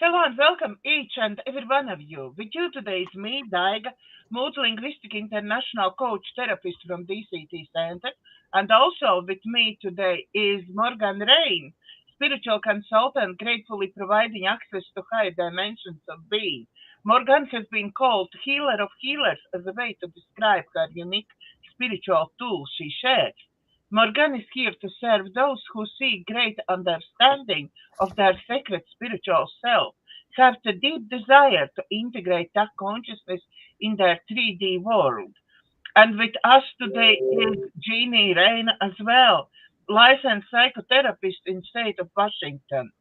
Hello and welcome each and every one of you. With you today is me, Daiga, multilinguistic international coach therapist from DCTcentre, and also with me today is Morganne Rayne, spiritual consultant gratefully providing access to higher dimensions of being. Morganne has been called healer of healers as a way to describe her unique spiritual tools she shares. Morganne is here to serve those who seek great understanding of their sacred spiritual self, have the deep desire to integrate that consciousness in their 3D world. And with us today is Jeanne Reina as well, licensed psychotherapist in state of Washington,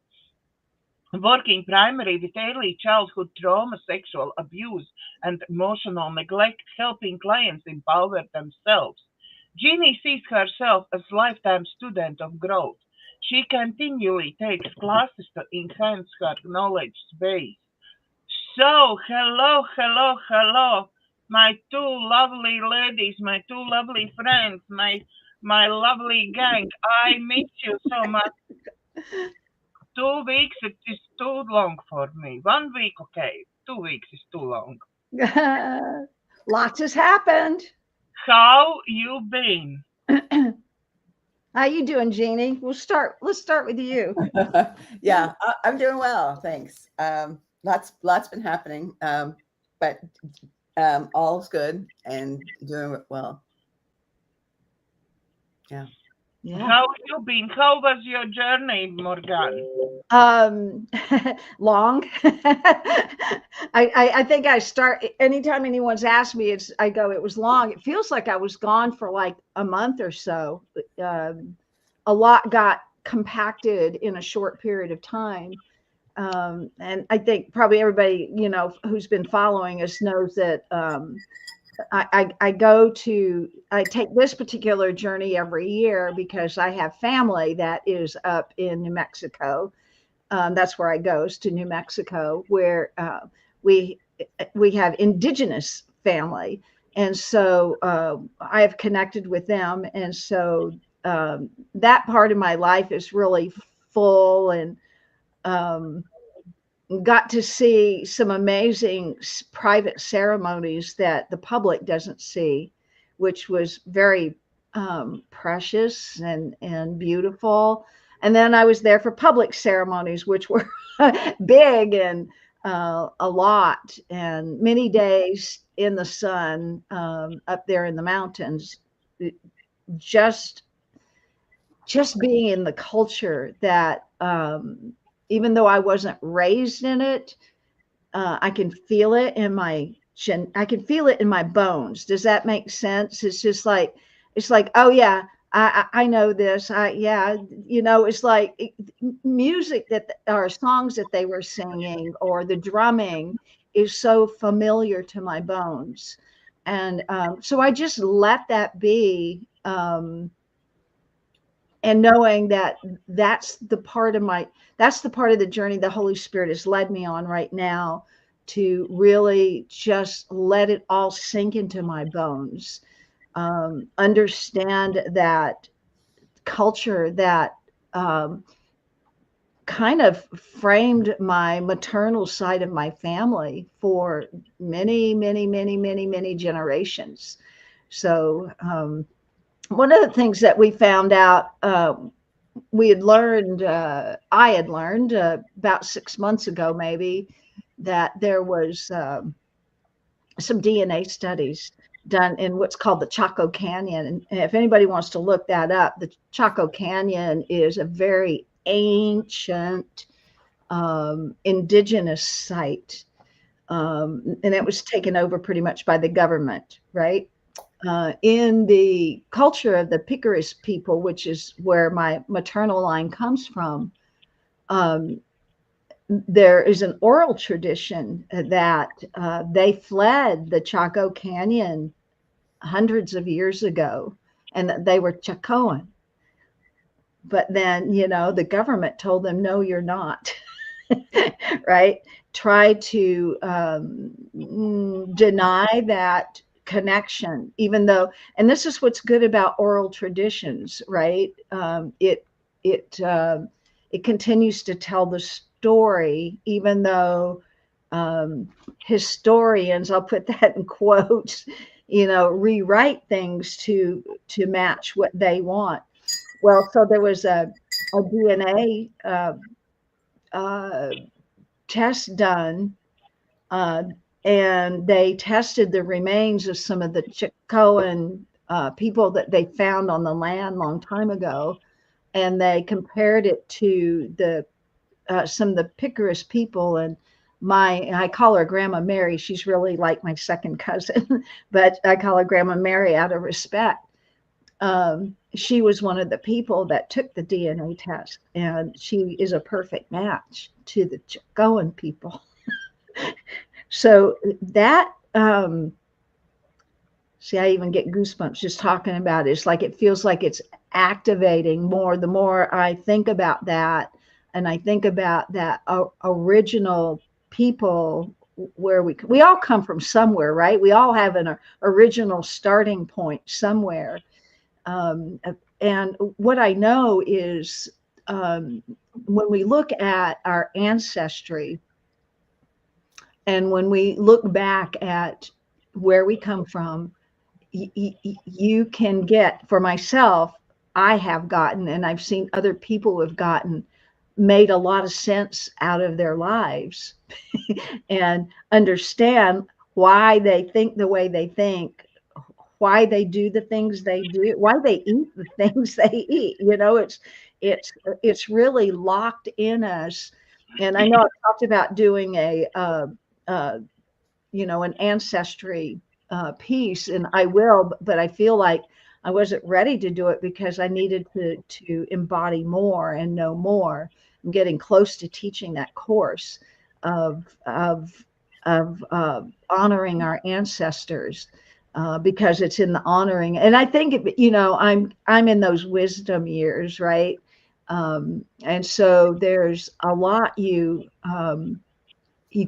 working primarily with early childhood trauma, sexual abuse, and emotional neglect, helping clients empower themselves. Jeanne sees herself as lifetime student of growth. She continually takes classes to enhance her knowledge base. So, hello, hello, hello, my two lovely ladies, my two lovely friends, my lovely gang. I miss you so much. 2 weeks it is too long for me. 1 week, okay. 2 weeks is too long. Lots has happened. How you been? How you doing, Jeannie? Let's start with you. Yeah, I'm doing well, thanks. Lots been happening, but all's good and doing well. Yeah. Yeah. How you been? How was your journey, Morgan? Um, long. I think I start anytime anyone's asked me, I go, it was long. It feels like I was gone for like a month or so. A lot got compacted in a short period of time. And I think probably everybody, who's been following us knows that I take this particular journey every year because I have family that is up in New Mexico. That's where I goes to New Mexico, where we we have indigenous family, and so I have connected with them, and so that part of my life is really full, and um, got to see some amazing private ceremonies that the public doesn't see, which was very precious and beautiful. And then I was there for public ceremonies, which were big and a lot, and many days in the sun up there in the mountains. Just just being in the culture that even though I wasn't raised in it, I can feel it in I can feel it in my bones. Does that make sense? It's like, oh yeah, I know this. Yeah, it's like music or songs that they were singing or the drumming is so familiar to my bones. And so I just let that be. And knowing that that's the part of the journey the Holy Spirit has led me on right now, to really just let it all sink into my bones, understand that culture that um, kind of framed my maternal side of my family for many, many, many, many, many generations. So one of the things that we found out, I had learned about 6 months ago, maybe, that there was some DNA studies done in what's called the Chaco Canyon. And if anybody wants to look that up, the Chaco Canyon is a very ancient indigenous site. And it was taken over pretty much by the government, right? In the culture of the Picaris people, which is where my maternal line comes from, um, there is an oral tradition that they fled the Chaco Canyon hundreds of years ago, and that they were Chacoan. But then, the government told them, no, you're not. Right? Try to deny that connection, even though, and this is what's good about oral traditions, right? It continues to tell story, even though historians, I'll put that in quotes, rewrite things to match what they want. Well, so there was a DNA test done, and they tested the remains of some of the Chicoan people that they found on the land long time ago, and they compared it to the some of the Picaris people. And I call her Grandma Mary. She's really like my second cousin, but I call her Grandma Mary out of respect. She was one of the people that took the DNA test, and she is a perfect match to the Chicoan people. So that, see, I even get goosebumps just talking about it. It's like, it feels like it's activating more the more I think about that. And I think about that original people, where we all come from somewhere, right? We all have an original starting point somewhere. And what I know is, when we look at our ancestry, and when we look back at where we come from, you can get, for myself, I have gotten, and I've seen other people who have gotten, made a lot of sense out of their lives and understand why they think the way they think, why they do the things they do, why they eat the things they eat. It's really locked in us. And I know I've talked about doing an ancestry piece, and I will, but I feel like I wasn't ready to do it because I needed to embody more and know more. I'm getting close to teaching that course of honoring our ancestors, because it's in the honoring. And I think I'm in those wisdom years, right? And so there's a lot you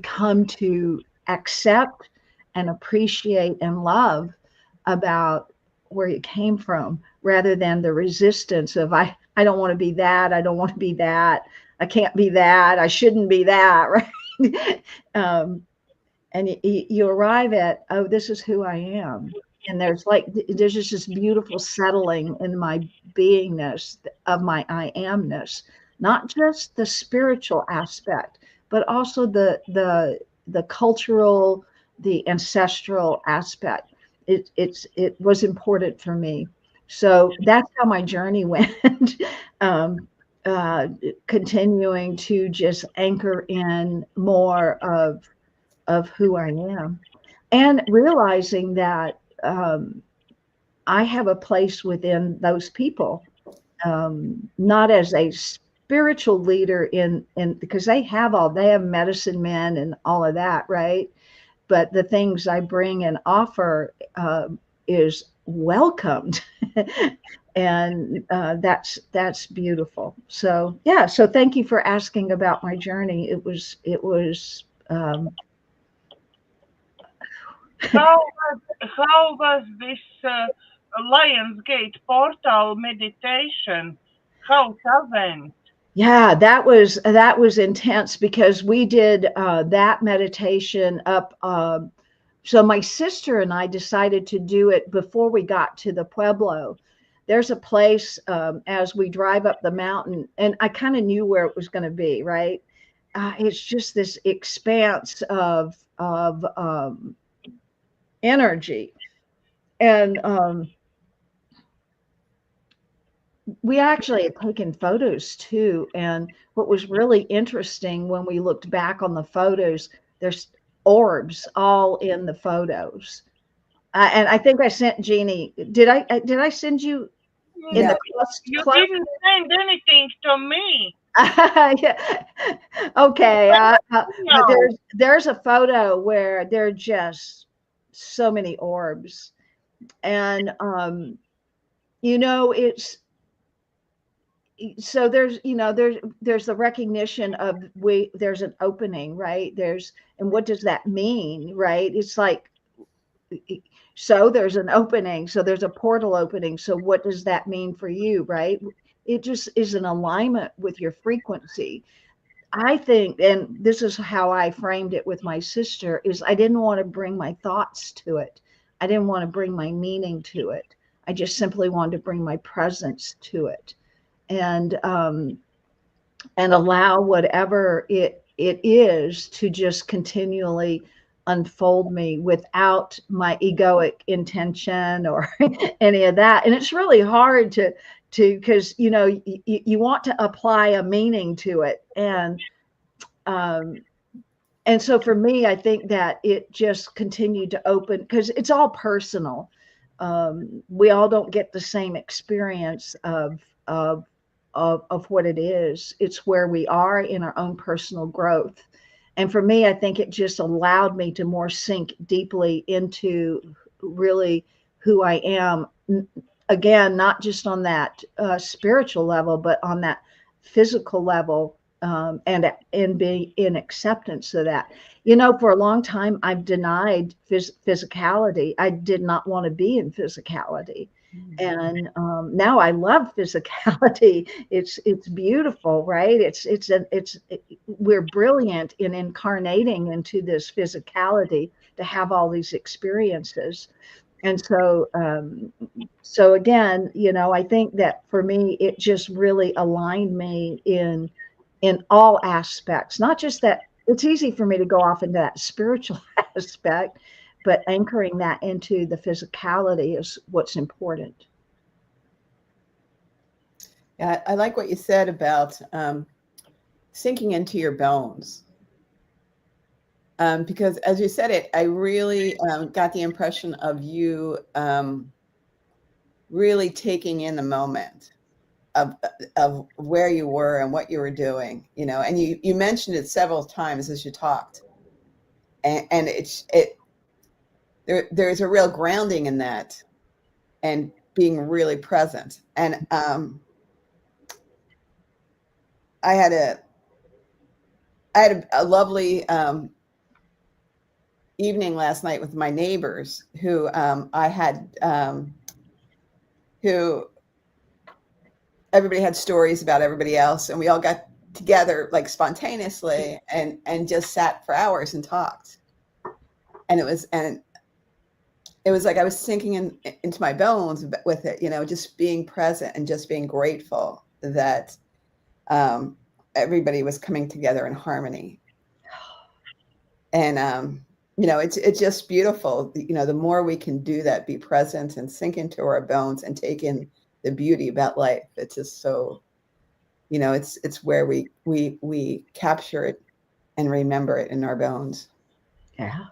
come to accept and appreciate and love about where you came from, rather than the resistance of I don't want to be that, I don't want to be that, I can't be that, I shouldn't be that, right? And you arrive at, oh, this is who I am. And there's just this beautiful settling in my beingness, of my I amness, not just the spiritual aspect, but also the cultural, the ancestral aspect. It was important for me. So that's how my journey went. Continuing to just anchor in more of who I am, and realizing that I have a place within those people, not as a spiritual leader in because they have medicine men and all of that, right? But the things I bring and offer is welcomed. And that's beautiful. So yeah, so thank you for asking about my journey. It was How was this Lionsgate portal meditation? How that went? Yeah, that was intense, because we did that meditation up. So my sister and I decided to do it before we got to the Pueblo. There's a place as we drive up the mountain, and I kind of knew where it was going to be, right? It's just this expanse of energy. And we actually had taken photos too. And what was really interesting, when we looked back on the photos, there's orbs all in the photos. And I think I sent Jeannie. Did I send you in the You didn't send anything to me. Yeah. Okay. No. There's a photo where there are just so many orbs, and it's so there's the recognition of there's an opening, right? And what does that mean, right? It's like, so there's an opening, so there's a portal opening, so what does that mean for you, right? It just is an alignment with your frequency. I think, and this is how I framed it with my sister, is I didn't want to bring my thoughts to it. I didn't want to bring my meaning to it. I just simply wanted to bring my presence to it, and allow whatever it is to just continually unfold me without my egoic intention or any of that. And it's really hard to because you want to apply a meaning to it, um and so for me, I think that it just continued to open because it's all personal. We all don't get the same experience of what it is. It's where we are in our own personal growth. And for me, I think it just allowed me to more sink deeply into really who I am. Again, not just on that spiritual level, but on that physical level, and be in acceptance of that. For a long time, I've denied physicality. I did not want to be in physicality. And now I love physicality. It's beautiful, right? We're brilliant in incarnating into this physicality to have all these experiences. And so again, I think that for me, it just really aligned me in all aspects, not just that. It's easy for me to go off into that spiritual aspect, but anchoring that into the physicality is what's important. Yeah, I like what you said about sinking into your bones. Because as you said it, I really got the impression of you really taking in the moment of where you were and what you were doing, and you mentioned it several times as you talked. And there's a real grounding in that and being really present. And I had a lovely evening last night with my neighbors who who everybody had stories about everybody else, and we all got together like spontaneously and just sat for hours and talked. And it was like I was sinking into my bones with it, just being present and just being grateful that everybody was coming together in harmony. And it's just beautiful. The more we can do that, be present and sink into our bones and take in the beauty about life. It's just so, it's where we capture it and remember it in our bones. Yeah.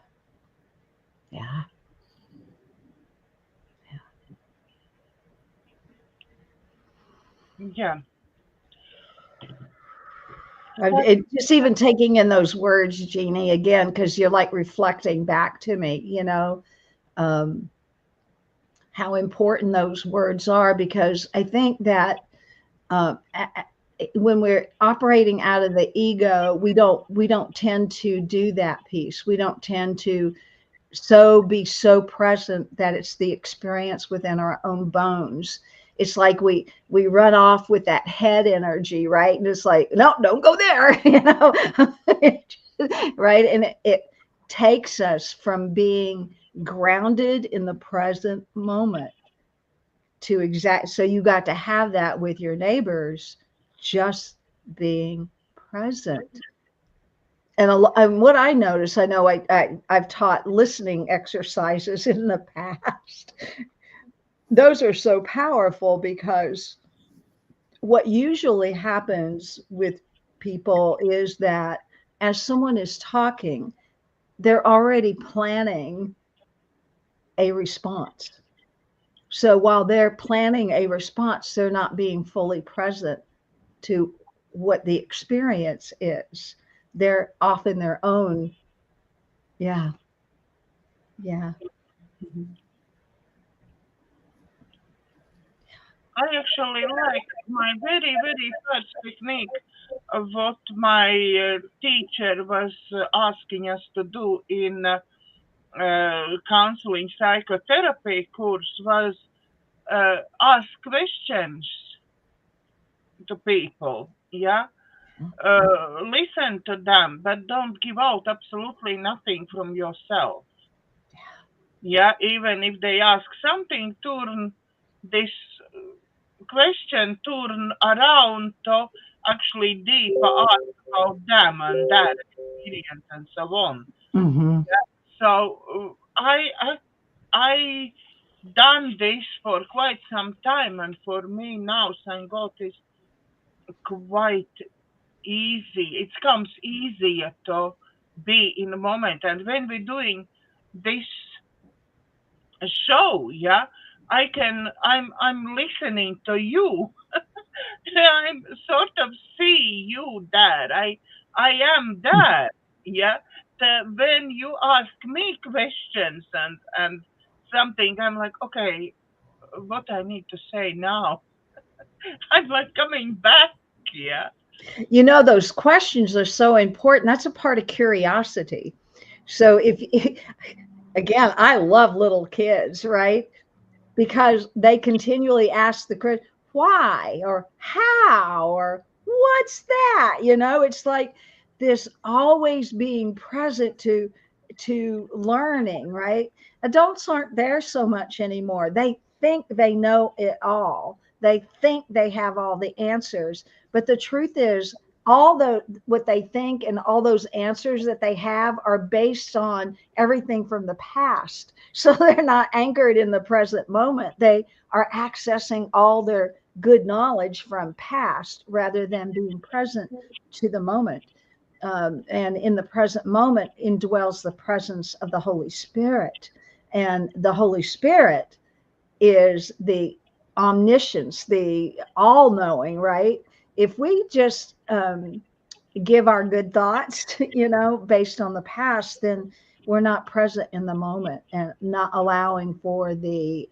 Yeah. Yeah. Just even taking in those words, Jeannie, again, because you're like reflecting back to me, how important those words are, because I think that when we're operating out of the ego, we don't tend to do that piece. We don't tend to be so present that it's the experience within our own bones. It's like we run off with that head energy, right? And it's like, no, don't go there, right? And it takes us from being grounded in the present moment to so you got to have that with your neighbors, just being present. And what I notice, I know I've taught listening exercises in the past. Those are so powerful because what usually happens with people is that as someone is talking, they're already planning a response. So while they're planning a response, they're not being fully present to what the experience is. They're off in their own. Yeah. Yeah. I actually like my very, very first technique of what my teacher was asking us to do in counseling psychotherapy course was ask questions to people. Yeah. listen to them, but don't give out absolutely nothing from yourself. Yeah, even if they ask something, turn this question turn around to actually deeper ask about them and their experience and so on. Mm-hmm. So I done this for quite some time, and for me now, thank God, is quite easy. It comes easier to be in the moment. And when we're doing this show, yeah, I'm listening to you. I'm sort of see you there. I am there. Yeah. When you ask me questions and something, I'm like, okay, what I need to say now. I'm like coming back. Yeah. You know, those questions are so important. That's a part of curiosity. So if again, I love little kids, right? Because they continually ask the question, why or how or what's that? You know, it's like this always being present to learning, right? Adults aren't there so much anymore. They think they know it all. They think they have all the answers, but the truth is all the what they think and all those answers that they have are based on everything from the past. So they're not anchored in the present moment. They are accessing all their good knowledge from past rather than being present to the moment. And in the present moment indwells the presence of the Holy Spirit. And the Holy Spirit is the omniscience, the all knowing, right? If we just give our good thoughts, you know, based on the past, then we're not present in the moment and not allowing for the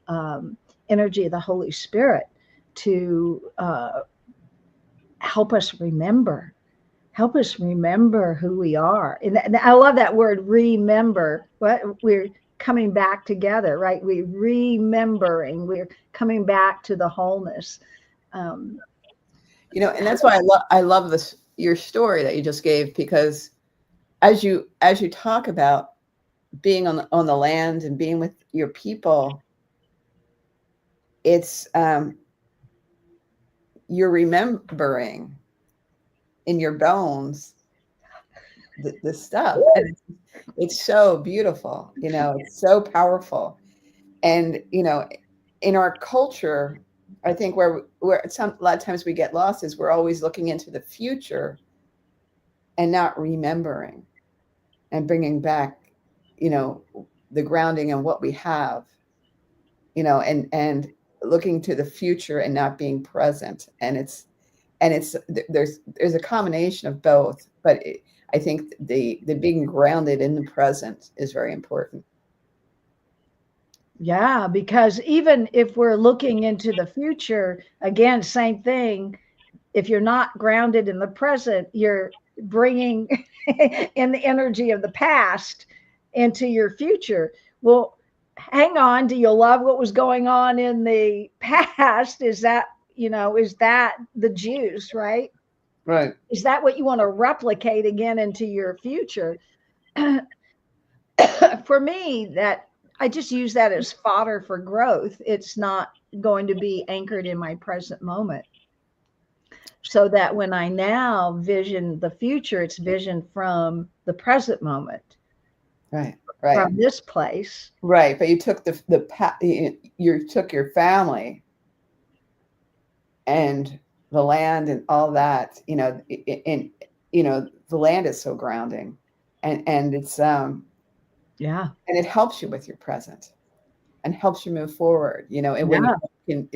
energy of the Holy Spirit to help us remember. Help us remember who we are. And I love that word, remember. What we're coming back together, right? We're remembering. We're coming back to the wholeness. Um, You know, and that's why I love this your story that you just gave, because as you talk about being on the land and being with your people, it's you're remembering in your bones the stuff, and it's so beautiful. You know, it's so powerful. And you know, in our culture, I think where a lot of times we get lost is we're always looking into the future and not remembering and bringing back, you know, the grounding and what we have, you know, and looking to the future and not being present. And it's there's a combination of both, but I think the being grounded in the present is very important. Yeah, because even if we're looking into the future, again, same thing. If you're not grounded in the present, you're bringing in the energy of the past into your future. Well, hang on. Do you love what was going on in the past? Is that, you know, is that the juice, right? Right. Is that what you want to replicate again into your future? For me, that I just use that as fodder for growth. It's not going to be anchored in my present moment. So that when I now vision the future, it's vision from the present moment, Right. Right. from this place. Right. But you took you took your family and the land and all that, you know, and you know, the land is so grounding, and it's Yeah. and it helps you with your present and helps you move forward, you know, and Yeah.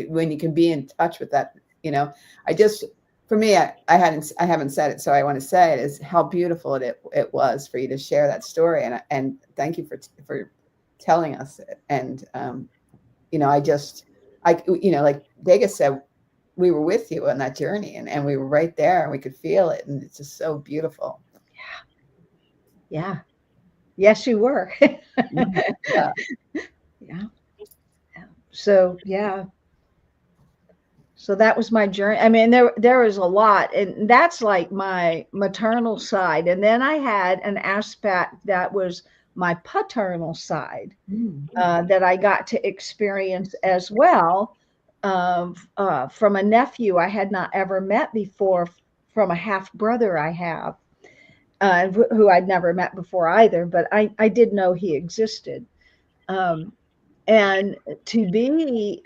when you can be in touch with that, you know, I just, for me, I haven't said it, so I want to say it, is how beautiful it was for you to share that story, and thank you for telling us it. And you know, you know, like Vegas said, we were with you on that journey, and we were right there and we could feel it, and it's just so beautiful. Yeah. Yes, you were. Yeah. Yeah. So, yeah. So that was my journey. I mean, there was a lot, and that's like my maternal side. And then I had an aspect that was my paternal side that I got to experience as well, from a nephew I had not ever met before, from a half brother I have, who I'd never met before either, but I did know he existed. And to be,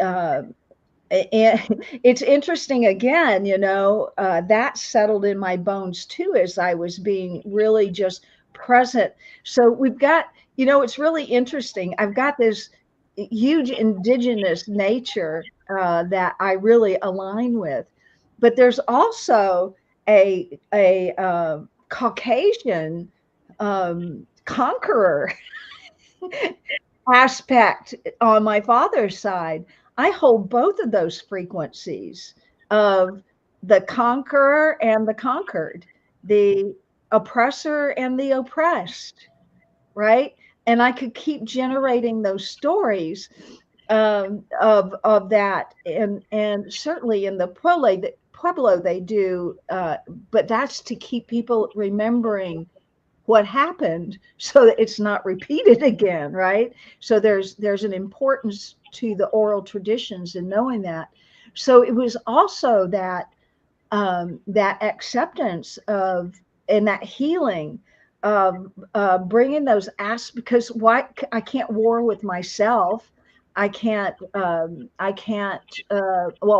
and it's interesting again, that settled in my bones too, as I was being really just present. So we've got, it's really interesting. I've got this huge indigenous nature that I really align with, but there's also a Caucasian conqueror aspect on my father's side. I hold both of those frequencies of the conqueror and the conquered, the oppressor and the oppressed, right? And I could keep generating those stories of that, and certainly in the Pueblo they do, but that's to keep people remembering what happened so that it's not repeated again, right? So there's an importance to the oral traditions and knowing that. So it was also that that acceptance of, and that healing of bringing those aspects, because why I can't war with myself. I can't, well,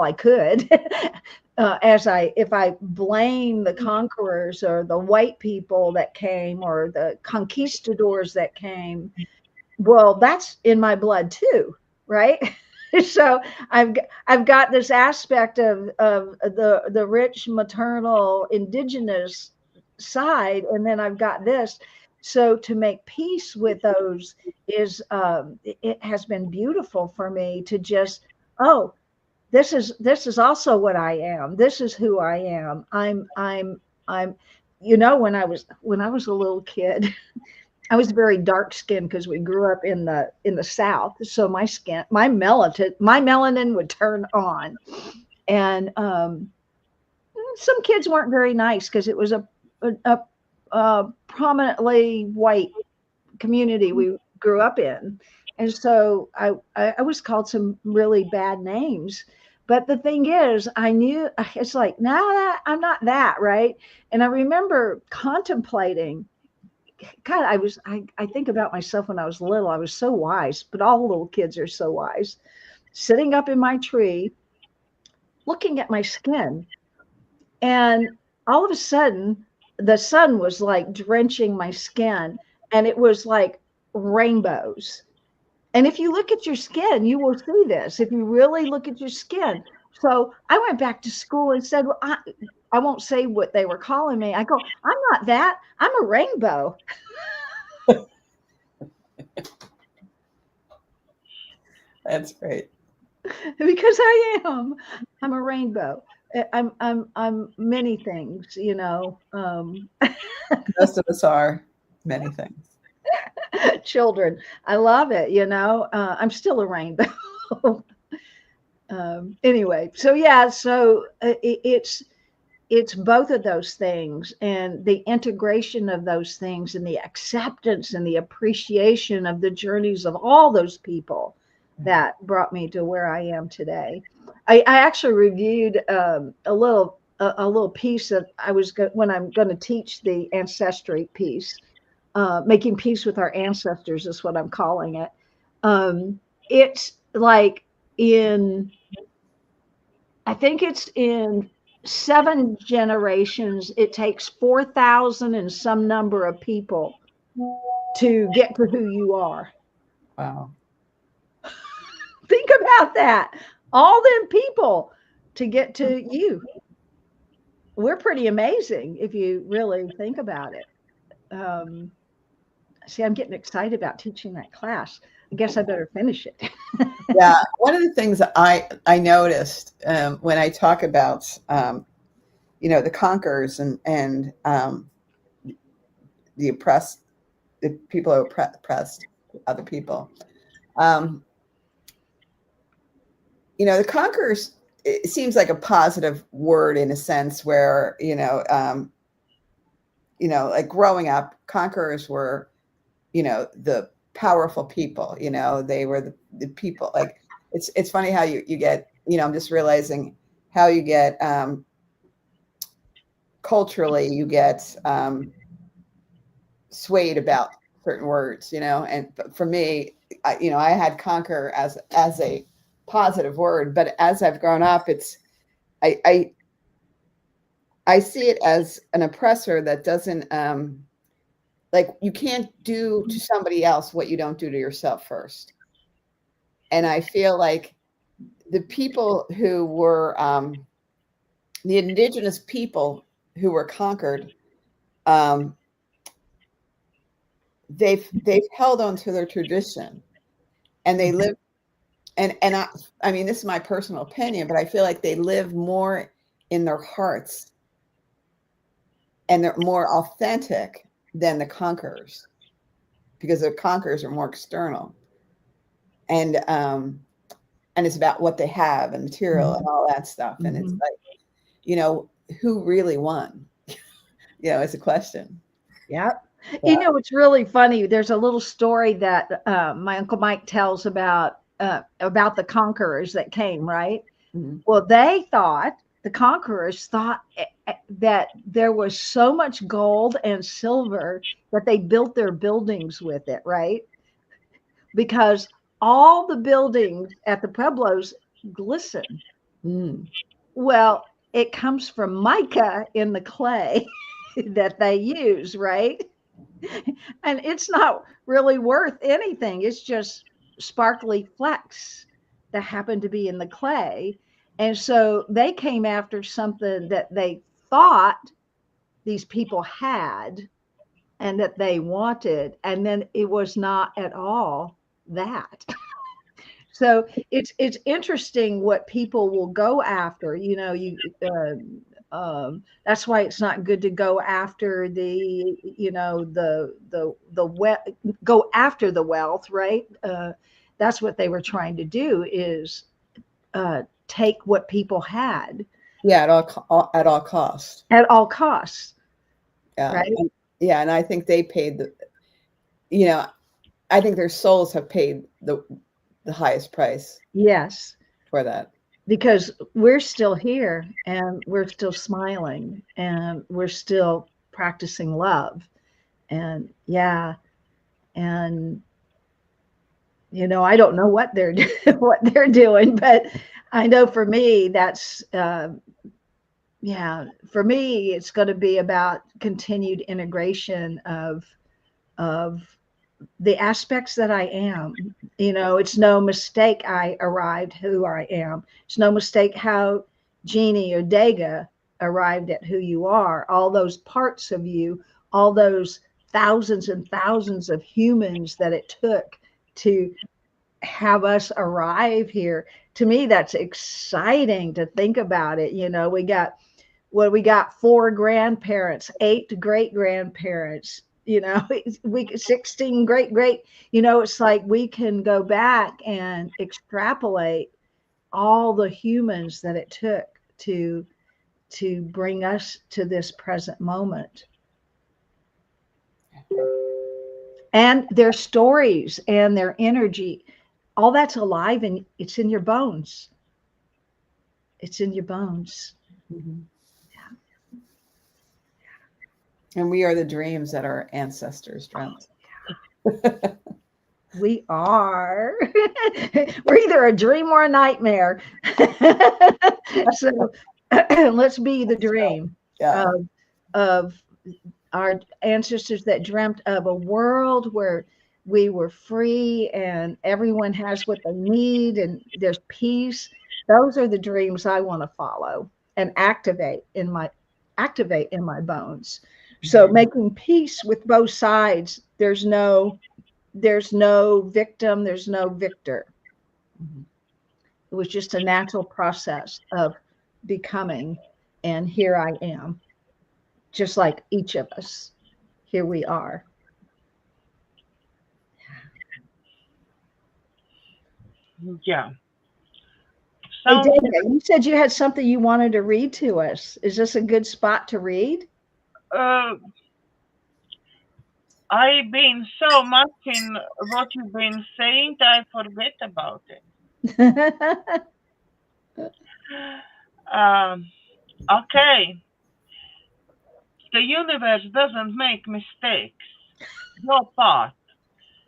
I could, if I blame the conquerors or the white people that came or the conquistadors that came, well, that's in my blood too, right? So I've got this aspect of the rich maternal indigenous side, and then I've got this. So to make peace with those is, it has been beautiful for me to just, oh, this is also what I am. This is who I am. I'm when I was a little kid, I was very dark skinned because we grew up in the South. So my melanin would turn on, and some kids weren't very nice because it was a prominently white community we grew up in, and so I was called some really bad names. But the thing is, I knew, it's like, now I'm not that, right? And I remember contemplating. God, I think about myself when I was little. I was so wise, but all little kids are so wise. Sitting up in my tree, looking at my skin, and all of a sudden, the sun was like drenching my skin, and it was like rainbows. And if you look at your skin, you will see this. If you really look at your skin. So I went back to school and said, well, I won't say what they were calling me. I go, I'm not that. I'm a rainbow. That's great. Because I am. I'm a rainbow. I'm many things, Most of us are many things. Children. I love it, I'm still a rainbow. Anyway, so yeah, so it's both of those things, and the integration of those things, and the acceptance and the appreciation of the journeys of all those people that brought me to where I am today. I actually reviewed a little piece that when I'm going to teach the ancestry piece. Making peace with our ancestors is what I'm calling it. It's like I think it's in 7 generations. It takes 4,000 and some number of people to get to who you are. Wow. Think about that. All them people to get to you. We're pretty amazing if you really think about it. See, I'm getting excited about teaching that class. I guess I better finish it. Yeah, one of the things I noticed when I talk about the conquerors and the oppressed, the people who oppressed other people, the conquerors, it seems like a positive word in a sense where, like growing up, conquerors were, the powerful people, they were the people. Like, it's funny how you get, I'm just realizing how you get, culturally, you get swayed about certain words, and for me, I had conquer as a positive word, but as I've grown up, I see it as an oppressor that doesn't, like, you can't do to somebody else what you don't do to yourself first. And I feel like the people who were, the indigenous people who were conquered, they've held on to their tradition, and they live, and I mean, this is my personal opinion, but I feel like they live more in their hearts, and they're more authentic than the conquerors, because the conquerors are more external, and it's about what they have and material and all that stuff. And it's like, who really won? It's a question. Yeah. It's really funny. There's a little story that my Uncle Mike tells about the conquerors that came, right? Mm-hmm. Well, the conquerors thought that there was so much gold and silver that they built their buildings with it, right? Because all the buildings at the Pueblos glisten. Mm. Well, it comes from mica in the clay that they use, right? And it's not really worth anything. It's just sparkly flecks that happen to be in the clay. And so they came after something that they thought these people had and that they wanted. And then it was not at all that. So it's interesting what people will go after. That's why it's not good to go after go after the wealth, right? That's what they were trying to do, is take what people had. Yeah, at all costs. At all costs. Yeah, right. And I think they paid I think their souls have paid the highest price. Yes. For that. Because we're still here, and we're still smiling, and we're still practicing love. And I don't know what they're doing, but I know for me, that's for me, it's going to be about continued integration of the aspects that I am. It's no mistake I arrived who I am. It's no mistake how Jeannie or Dega arrived at who you are. All those parts of you, all those thousands and thousands of humans that it took to have us arrive here. To me, that's exciting to think about it. We got 4 grandparents, 8 great grandparents, we 16 great, it's like we can go back and extrapolate all the humans that it took to bring us to this present moment. And their stories and their energy, all that's alive, and it's in your bones. It's in your bones. Mm-hmm. And we are the dreams that our ancestors dreamt. We are. We're either a dream or a nightmare. So let's be the dream of our ancestors that dreamt of a world where we were free and everyone has what they need and there's peace. Those are the dreams I want to follow and activate in my bones. So making peace with both sides. There's no victim, there's no victor. It was just a natural process of becoming, and here I am, just like each of us. Here we are. Yeah. Hey, Sounds Dana, you said you had something you wanted to read to us. Is this a good spot to read? I've been so much in what you've been saying, I forget about it. Um, okay. The universe doesn't make mistakes. Your path,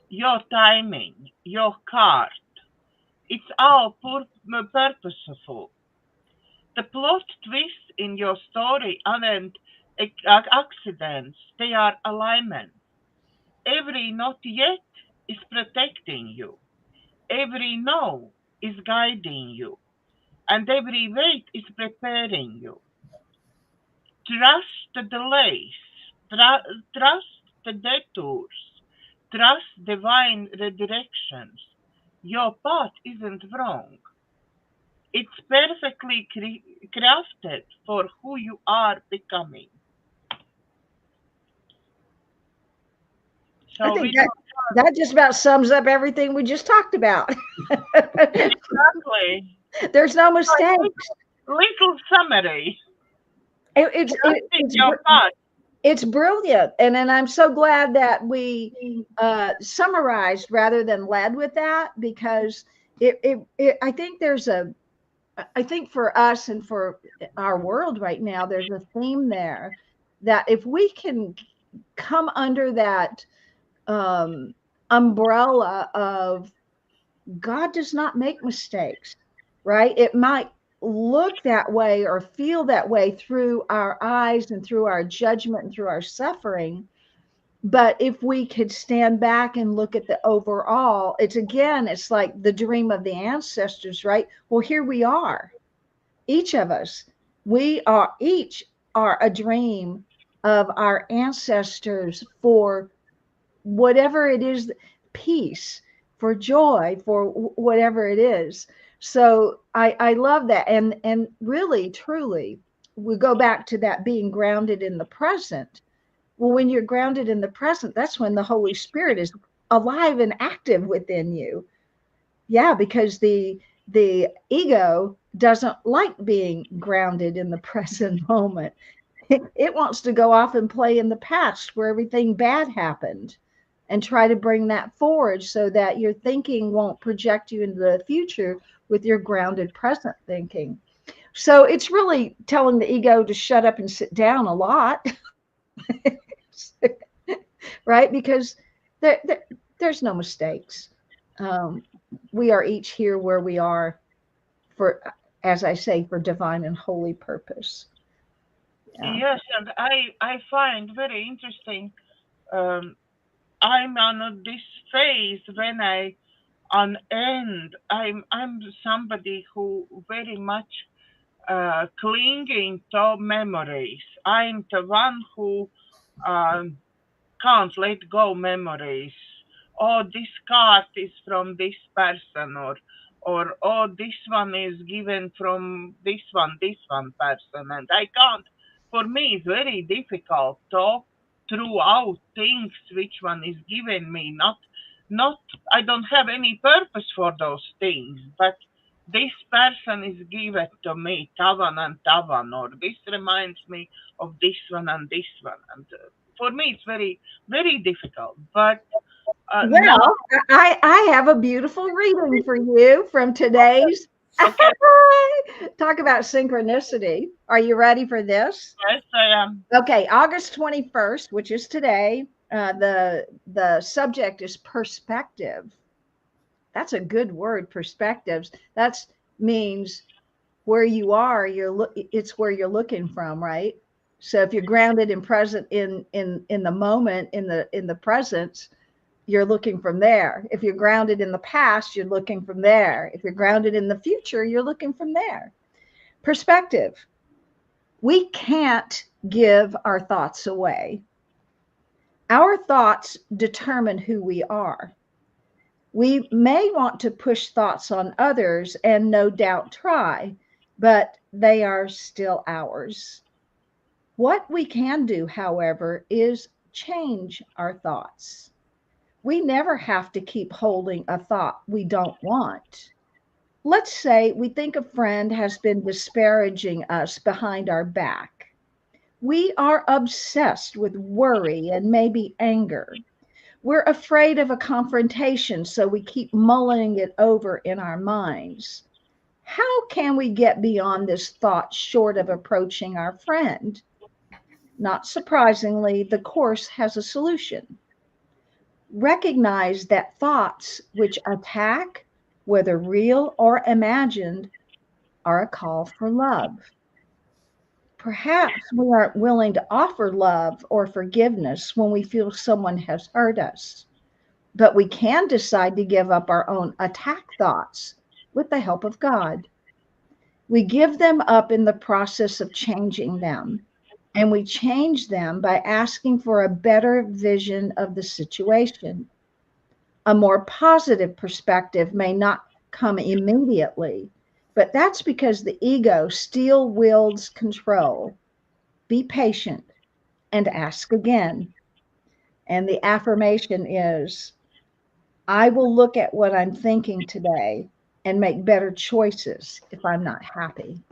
your timing, your card. It's all purposeful. The plot twists in your story aren't accidents, they are alignment. Every not yet is protecting you. Every no is guiding you. And every wait is preparing you. Trust the delays. Trust the detours. Trust divine redirections. Your path isn't wrong. It's perfectly crafted for who you are becoming. I So think we that just about sums up everything we just talked about. exactly There's no like mistakes. little summary. It's Your path. it's brilliant, and I'm so glad that we summarized rather than led with that, because I think I think for us and for our world right now, there's a theme there that if we can come under that umbrella of God does not make mistakes, right? It might look that way or feel that way through our eyes and through our judgment and through our suffering. But if we could stand back and look at the overall, it's like the dream of the ancestors, right? Well, here we are, each of us, we are each are a dream of our ancestors for whatever it is, peace, for joy, for whatever it is. So I love that. And really, truly, we go back to that being grounded in the present. Well, when you're grounded in the present, that's when the Holy Spirit is alive and active within you. Yeah, because the ego doesn't like being grounded in the present moment. It wants to go off and play in the past where everything bad happened and try to bring that forward so that your thinking won't project you into the future with your grounded present thinking. So it's really telling the ego to shut up and sit down a lot. Right? Because there's no mistakes. Um, we are each here where we are for, as I say, for divine and holy purpose. Yeah. Yes, and I find very interesting. Um, I'm on this phase when I on end. I'm somebody who very much clinging to memories. I'm the one who um, can't let go memories. Oh, this card is from this person, or oh, this one is given from this one person, and I can't. For me, it's very difficult to throughout things which one is given me. Not I don't have any purpose for those things, but this person is given to me, Tavan and Tavan, or this reminds me of this one and this one, and for me it's very difficult. But now, Well, I have a beautiful reading for you from today's. okay, Talk about synchronicity. Are you ready for this? yes, I am. Okay, August 21st, which is today. The subject is perspective. That's a good word, perspectives. That means where you are, it's where you're looking from, right? So if you're grounded and present in the moment, in the presence, you're looking from there. If you're grounded in the past, you're looking from there. If you're grounded in the future, you're looking from there. Perspective. We can't give our thoughts away. Our thoughts determine who we are. We may want to push thoughts on others and no doubt try, but they are still ours. What we can do, however, is change our thoughts. We never have to keep holding a thought we don't want. let's say we think a friend has been disparaging us behind our back. We are obsessed with worry and maybe anger. We're afraid of a confrontation, so we keep mulling it over in our minds. How can we get beyond this thought short of approaching our friend? Not surprisingly, the Course has a solution. Recognize that thoughts which attack, whether real or imagined, are a call for love. Perhaps we aren't willing to offer love or forgiveness when we feel someone has hurt us, but we can decide to give up our own attack thoughts with the help of God. We give them up in the process of changing them, and we change them by asking for a better vision of the situation. A more positive perspective may not come immediately, but that's because the ego still wields control. Be patient and ask again. And the affirmation is, I will look at what I'm thinking today and make better choices if I'm not happy.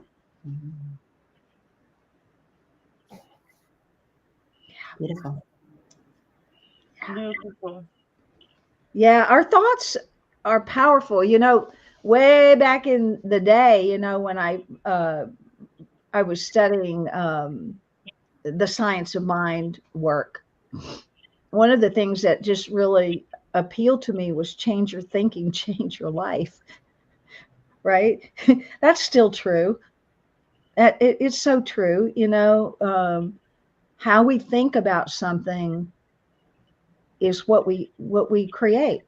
Beautiful. Beautiful. Yeah, our thoughts are powerful. Way back in the day, when I was studying the science of mind work, one of the things that just really appealed to me was change your thinking, change your life. Right? That's still true. It's so true. How we think about something is what we create.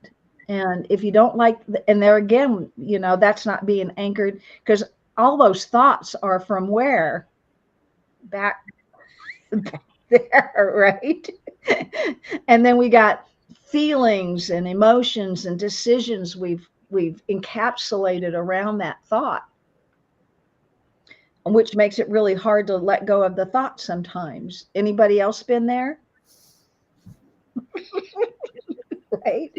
And if you don't like, and there again, that's not being anchored, because all those thoughts are from where? Back there, right? And then we got feelings and emotions and decisions we've encapsulated around that thought, which makes it really hard to let go of the thought sometimes. Anybody else been there? Right?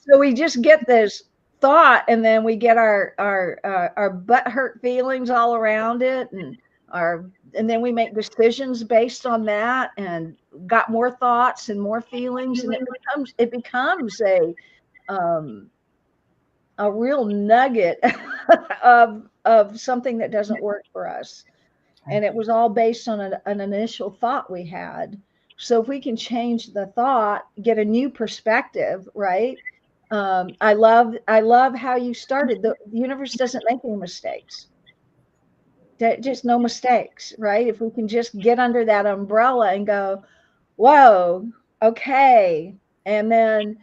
So we just get this thought, and then we get our butt hurt feelings all around it, and then we make decisions based on that, and got more thoughts and more feelings, and it becomes a real nugget of something that doesn't work for us. And it was all based on an initial thought we had. So if we can change the thought, get a new perspective, right? I love how you started. The universe doesn't make any mistakes. Just no mistakes, right? If we can just get under that umbrella and go, whoa, okay. And then,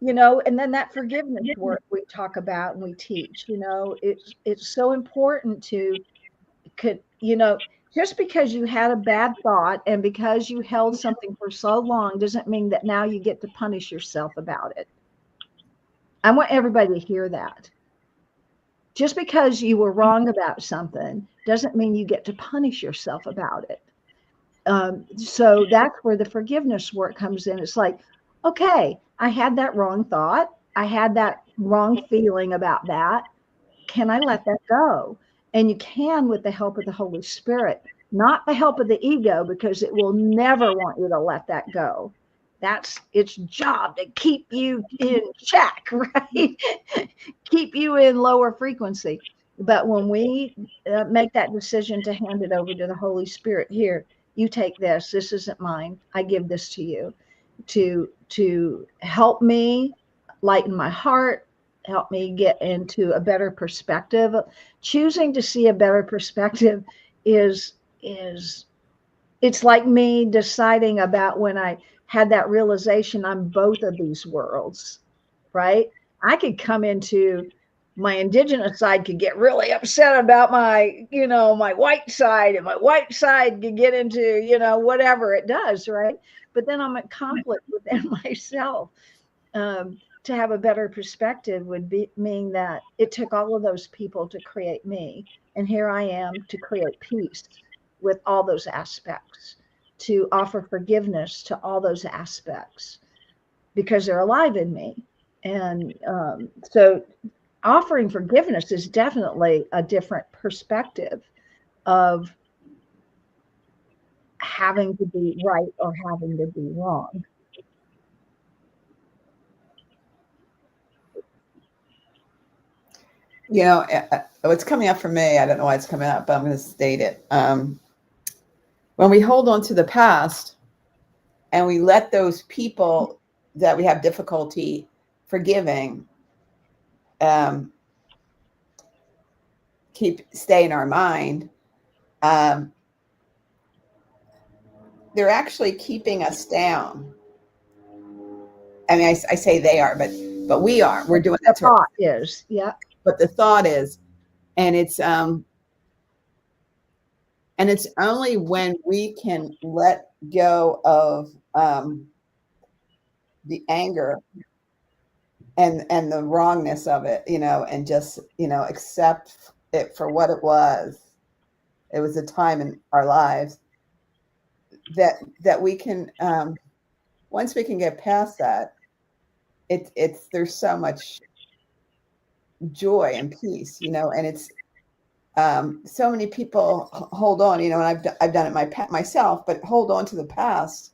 and then that forgiveness work we talk about and we teach, it's so important to, just because you had a bad thought and because you held something for so long doesn't mean that now you get to punish yourself about it. I want everybody to hear that. Just because you were wrong about something doesn't mean you get to punish yourself about it. So that's where the forgiveness work comes in. It's like, okay, I had that wrong thought. I had that wrong feeling about that. Can I let that go? And you can with the help of the Holy Spirit, not the help of the ego, because it will never want you to let that go. That's its job, to keep you in check, right? Keep you in lower frequency. But when we make that decision to hand it over to the Holy Spirit, here, you take this. This isn't mine. I give this to you to help me lighten my heart, help me get into a better perspective. Choosing to see a better perspective is it's like me deciding about when I had that realization I'm both of these worlds, right? I could come into my indigenous side, could get really upset about my, my white side, and my white side could get into, whatever it does, right? But then I'm at conflict within myself. To have a better perspective would mean that it took all of those people to create me. And here I am to create peace with all those aspects, to offer forgiveness to all those aspects, because they're alive in me. And so offering forgiveness is definitely a different perspective of having to be right or having to be wrong. You know, what's coming up for me, I don't know why it's coming up, but I'm going to state it. When we hold on to the past and we let those people that we have difficulty forgiving stay in our mind, they're actually keeping us down. I mean, I say they are, but we are. We're doing that. The thought is, yeah. But the thought is, and it's only when we can let go of the anger and the wrongness of it, you know, and just, you know, accept it for what it was. It was a time in our lives that we can, once we can get past that, there's so much joy and peace, you know, and it's so many people hold on, you know, and I've done it myself, but hold on to the past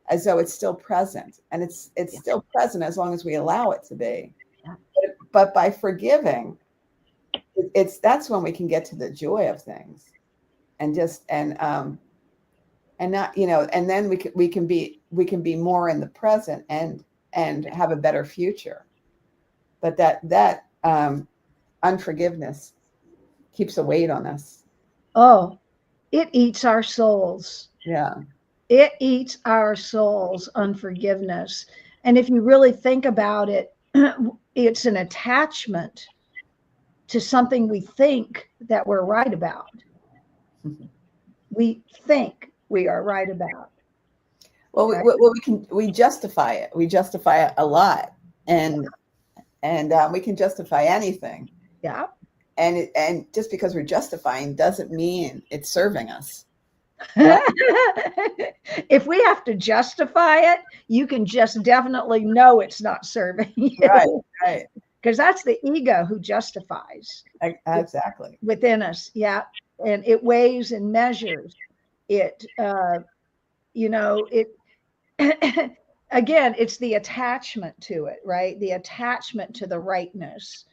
as though it's still present, and it's still present as long as we allow it to be. But by forgiving, that's when we can get to the joy of things, and just and not, you know, and then we can be more in the present and have a better future. But that unforgiveness keeps a weight on us. Oh, it eats our souls. Yeah. It eats our souls, unforgiveness. And if you really think about it, it's an attachment to something we think that we're right about. Mm-hmm. We think we are right about. Well, right? we justify it. We justify it a lot, and we can justify anything. Yeah. And just because we're justifying doesn't mean it's serving us. Right? If we have to justify it, you can just definitely know it's not serving you. Right. Because that's the ego who justifies. Exactly. Within us. Yeah. And it weighs and measures it. You know, it again, it's the attachment to it, right? The attachment to the rightness.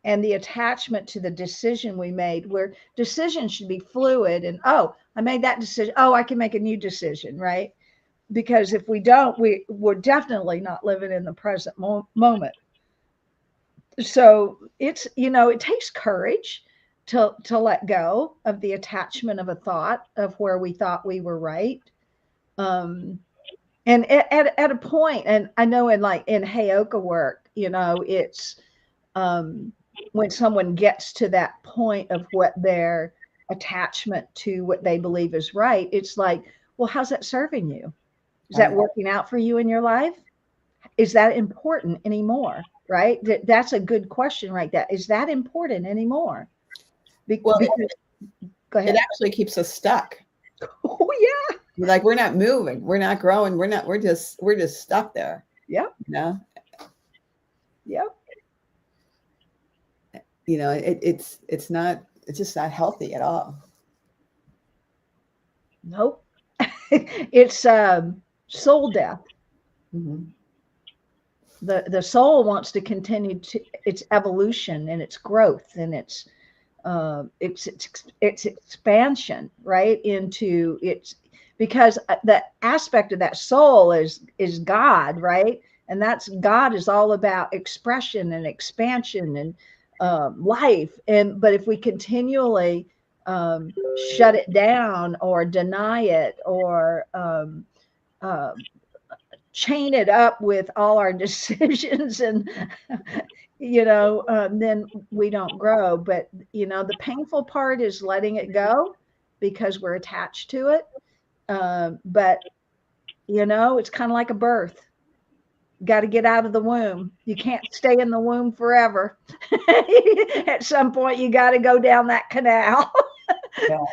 And the attachment to the decision we made, where decisions should be fluid, and oh, I made that decision, oh, I can make a new decision, right? Because if we don't, we're definitely not living in the present moment. So it's, you know, it takes courage to let go of the attachment of a thought of where we thought we were right. And at a point, and I know in Heyoka work, you know, it's when someone gets to that point of what their attachment to what they believe is right, it's like, well, how's that serving you? Is that working out for you in your life? Is that important anymore? Right? That's a good question, right? Is that important anymore? Well, go ahead. It actually keeps us stuck. Oh yeah. Like we're not moving, we're not growing, we're just stuck there. Yeah. You know? Yep. You know, it's just not healthy at all. Nope. It's soul death. Mm-hmm. The soul wants to continue to its evolution and its growth and its expansion, right, into its, because the aspect of that soul is God, right? And that's God is all about expression and expansion and life. But if we continually shut it down or deny it or chain it up with all our decisions and you know, then we don't grow. But you know, the painful part is letting it go because we're attached to it. But you know, it's kind of like a birth. Got to get out of the womb. You can't stay in the womb forever. At some point you got to go down that canal. Yeah.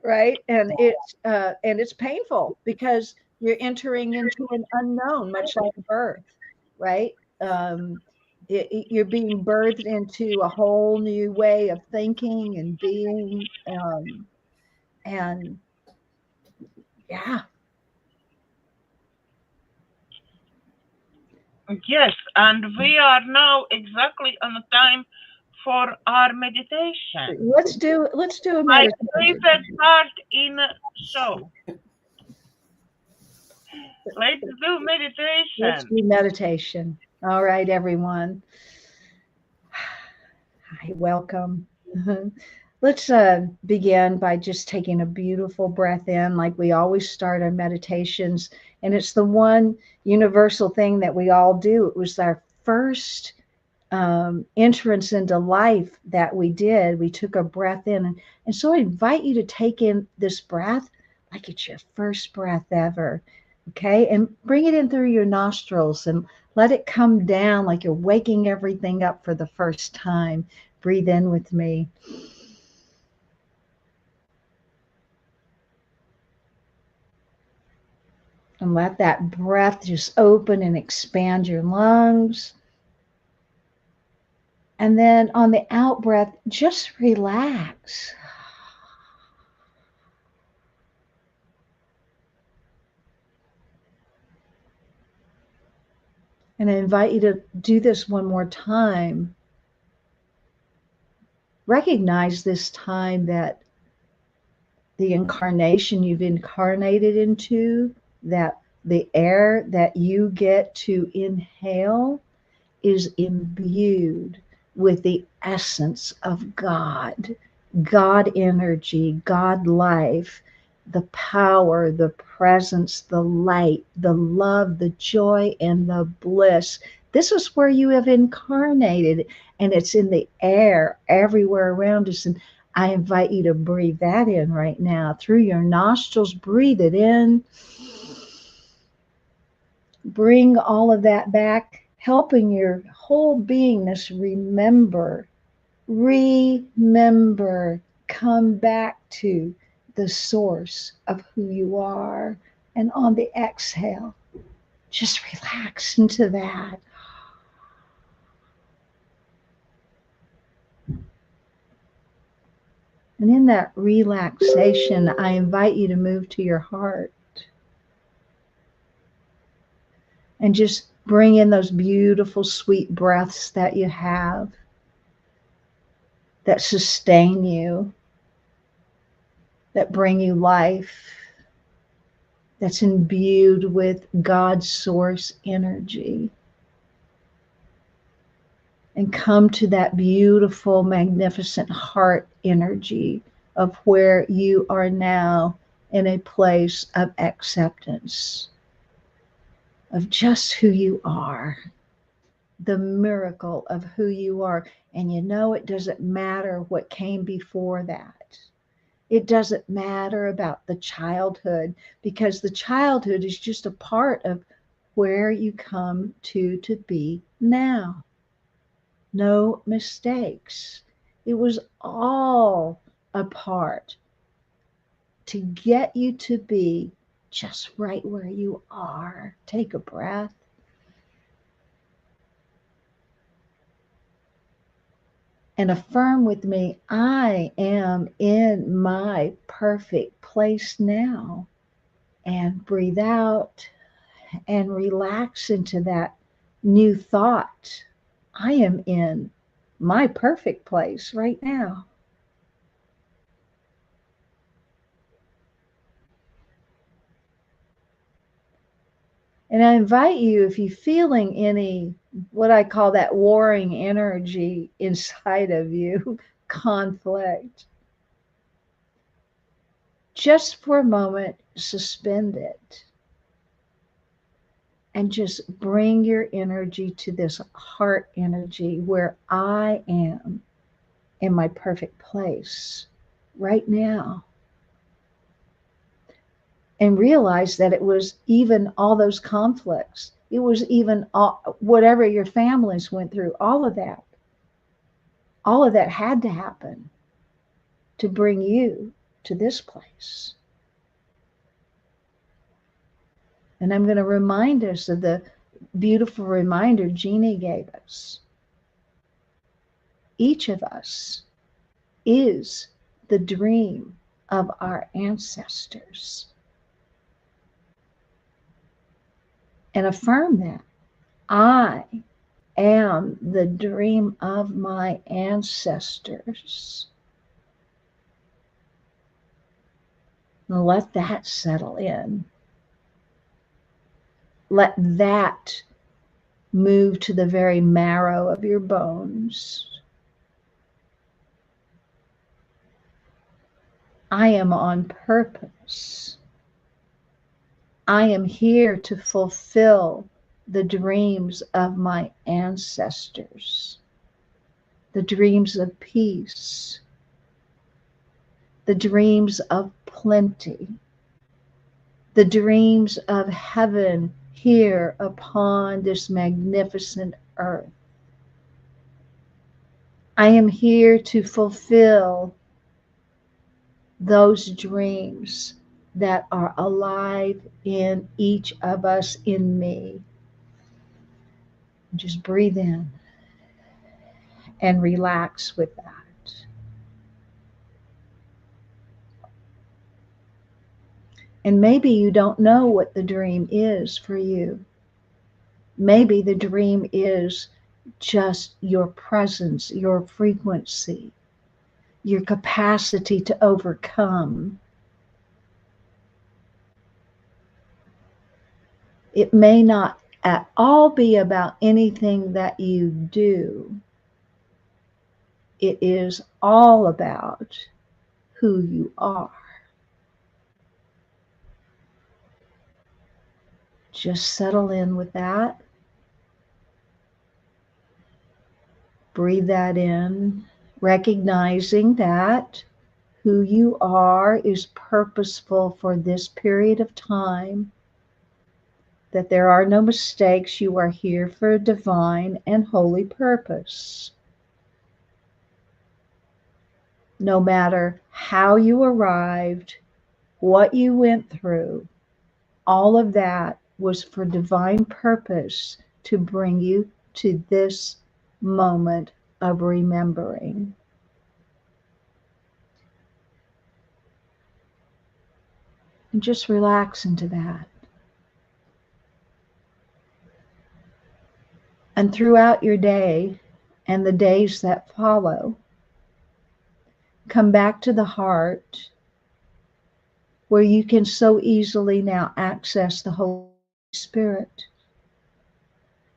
Right. And it's painful because you're entering into an unknown, much like birth, right? You're being birthed into a whole new way of thinking and being, and yeah. Yes, and we are now exactly on the time for our meditation. Let's do a My meditation. favorite part in show. Let's do Let's meditation. do meditation. All right, everyone. Hi, welcome. Let's begin by just taking a beautiful breath in, like we always start our meditations. And it's the one universal thing that we all do. It was our first entrance into life that we did. We took a breath in. And so I invite you to take in this breath like it's your first breath ever. Okay. And bring it in through your nostrils and let it come down like you're waking everything up for the first time. Breathe in with me. And let that breath just open and expand your lungs. And then on the out breath, just relax. And I invite you to do this one more time. Recognize this time that the incarnation you've incarnated into, that the air that you get to inhale is imbued with the essence of God, God energy, God life, the power, the presence, the light, the love, the joy, and the bliss. This is where you have incarnated, and it's in the air everywhere around us. And I invite you to breathe that in right now through your nostrils. Breathe it in. Bring all of that back, helping your whole beingness remember, come back to the source of who you are. And on the exhale, just relax into that. And in that relaxation, I invite you to move to your heart and just bring in those beautiful, sweet breaths that you have that sustain you, that bring you life, that's imbued with God's source energy. And come to that beautiful, magnificent heart energy of where you are now in a place of acceptance of just who you are, the miracle of who you are. And you know, it doesn't matter what came before that. It doesn't matter about the childhood, because the childhood is just a part of where you come to be now. No mistakes. It was all a part to get you to be just right where you are. Take a breath. And affirm with me, I am in my perfect place now. And breathe out and relax into that new thought. I am in my perfect place right now. And I invite you, if you're feeling any, what I call that warring energy inside of you, conflict, just for a moment, suspend it. And just bring your energy to this heart energy where I am in my perfect place right now. And realize that it was even all those conflicts. It was even whatever your families went through, all of that. All of that had to happen to bring you to this place. And I'm going to remind us of the beautiful reminder Jeanne gave us each of us is the dream of our ancestors. And affirm that. I am the dream of my ancestors. And let that settle in. Let that move to the very marrow of your bones. I am on purpose. I am here to fulfill the dreams of my ancestors, the dreams of peace, the dreams of plenty, the dreams of heaven here upon this magnificent earth. I am here to fulfill those dreams that are alive in each of us, in me. Just breathe in and relax with that. And maybe you don't know what the dream is for you. Maybe the dream is just your presence, your frequency, your capacity to overcome. It may not at all be about anything that you do. It is all about who you are. Just settle in with that. Breathe that in, recognizing that who you are is purposeful for this period of time, that there are no mistakes. You are here for a divine and holy purpose. No matter how you arrived, what you went through, all of that was for divine purpose to bring you to this moment of remembering. And just relax into that. And throughout your day and the days that follow, come back to the heart where you can so easily now access the Holy Spirit,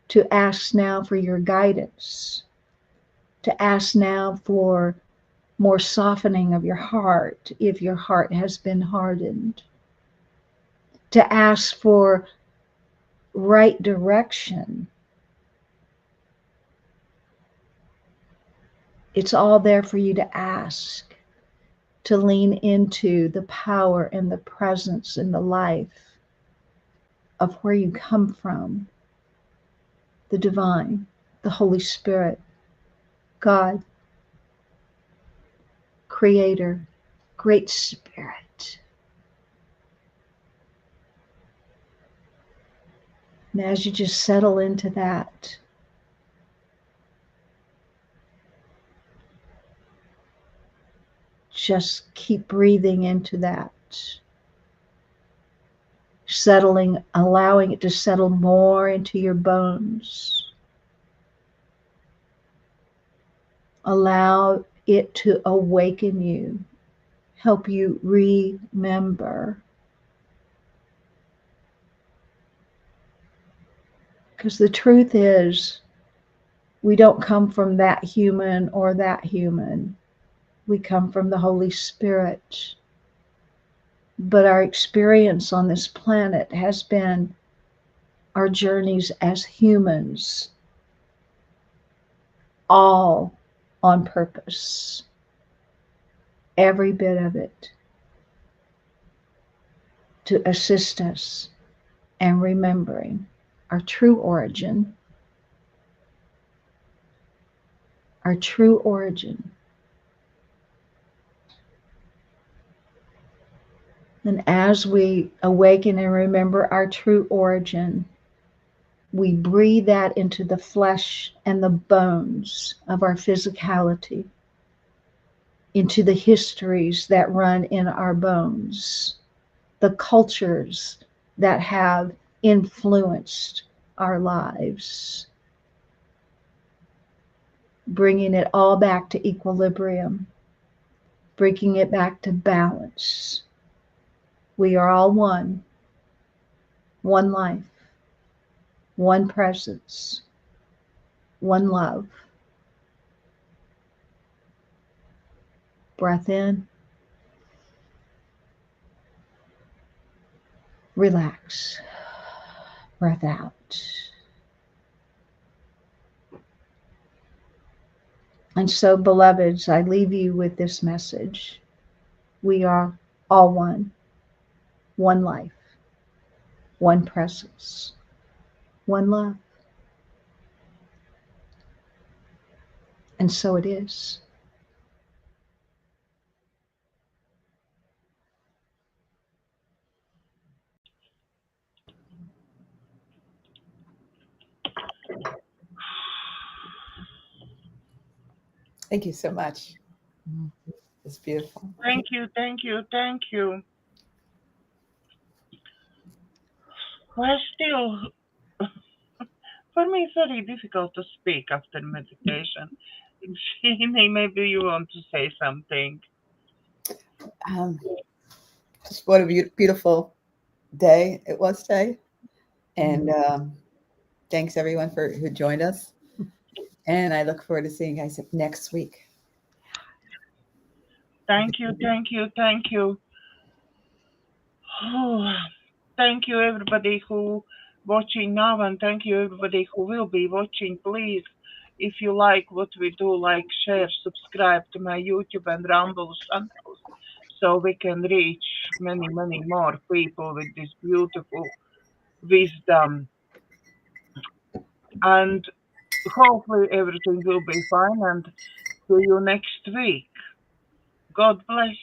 to ask now for your guidance, to ask now for more softening of your heart if your heart has been hardened, to ask for right direction. It's all there for you to ask, to lean into the power and the presence and the life of where you come from, the divine, the Holy Spirit, God, Creator, Great Spirit. And as you just settle into that, just keep breathing into that, settling, allowing it to settle more into your bones. Allow it to awaken you, help you remember. Because the truth is, we don't come from that human or that human. We come from the Holy Spirit. But our experience on this planet has been our journeys as humans, all on purpose. Every bit of it, to assist us in remembering our true origin, our true origin. And as we awaken and remember our true origin, We breathe that into the flesh and the bones of our physicality, into the histories that run in our bones, the cultures that have influenced our lives, bringing it all back to equilibrium, bringing it back to balance. We are all one life, one presence, one love. Breath in, relax. Breath out. And so, beloveds, I leave you with this message. We are all one life, one presence, one love. And so it is. Thank you so much. It's beautiful. Thank you, thank you, thank you. Well, still, for me, it's very difficult to speak after meditation. Jeanne, maybe you want to say something. Just what a beautiful day it was today. And thanks everyone who joined us. And I look forward to seeing you guys next week. Thank you, thank you, thank you. Thank you, everybody who watching now, and thank you, everybody who will be watching. Please, if you like what we do, like, share, subscribe to my YouTube and Rumble channels, so we can reach many, many more people with this beautiful wisdom. And hopefully everything will be fine, and see you next week. God bless.